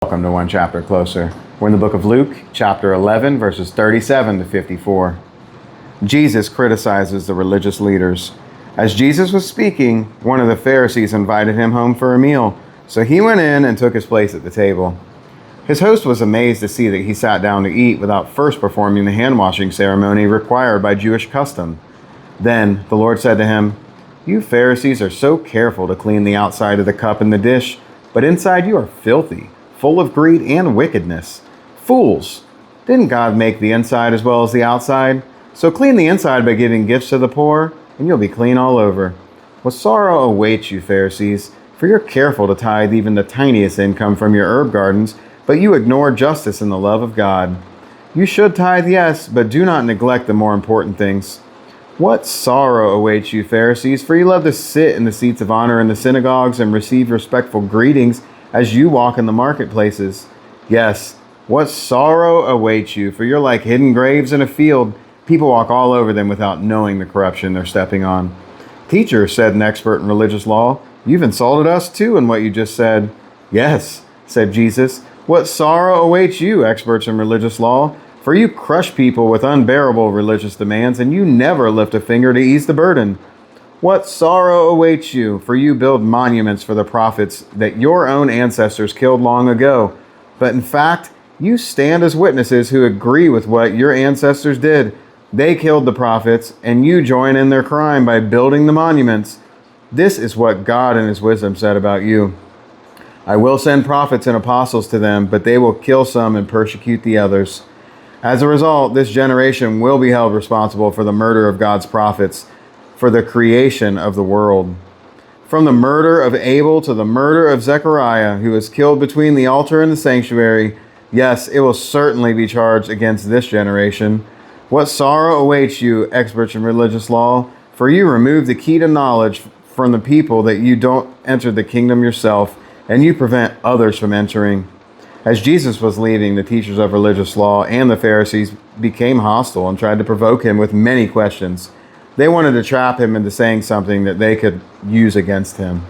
Welcome to One Chapter Closer. We're in the book of Luke, chapter 11, verses 37 to 54. Jesus criticizes the religious leaders. As Jesus was speaking, one of the Pharisees invited him home for a meal, so he went in and took his place at the table. His host was amazed to see that he sat down to eat without first performing the hand-washing ceremony required by Jewish custom. Then the Lord said to him, "You Pharisees are so careful to clean the outside of the cup and the dish, but inside you are filthy, full of greed and wickedness. Fools! Didn't God make the inside as well as the outside? So clean the inside by giving gifts to the poor, and you'll be clean all over. What sorrow awaits you, Pharisees, for you're careful to tithe even the tiniest income from your herb gardens, but you ignore justice and the love of God. You should tithe, yes, but do not neglect the more important things. What sorrow awaits you, Pharisees, for you love to sit in the seats of honor in the synagogues and receive respectful greetings as you walk in the marketplaces. Yes, what sorrow awaits you, for you're like hidden graves in a field. People walk all over them without knowing the corruption they're stepping on." "Teacher," said an expert in religious law, "you've insulted us too in what you just said." "Yes," said Jesus, "what sorrow awaits you, experts in religious law, for you crush people with unbearable religious demands, and you never lift a finger to ease the burden. What sorrow awaits you, for you build monuments for the prophets that your own ancestors killed long ago. But in fact, you stand as witnesses who agree with what your ancestors did. They killed the prophets, and you join in their crime by building the monuments. This is what God in his wisdom said about you. I will send prophets and apostles to them, but they will kill some and persecute the others. As a result, this generation will be held responsible for the murder of God's prophets, for the creation of the world. From the murder of Abel to the murder of Zechariah, who was killed between the altar and the sanctuary, yes, it will certainly be charged against this generation. What sorrow awaits you, experts in religious law, for you remove the key to knowledge from the people that you don't enter the kingdom yourself, and you prevent others from entering." As Jesus was leaving, the teachers of religious law and the Pharisees became hostile and tried to provoke him with many questions. They wanted to trap him into saying something that they could use against him.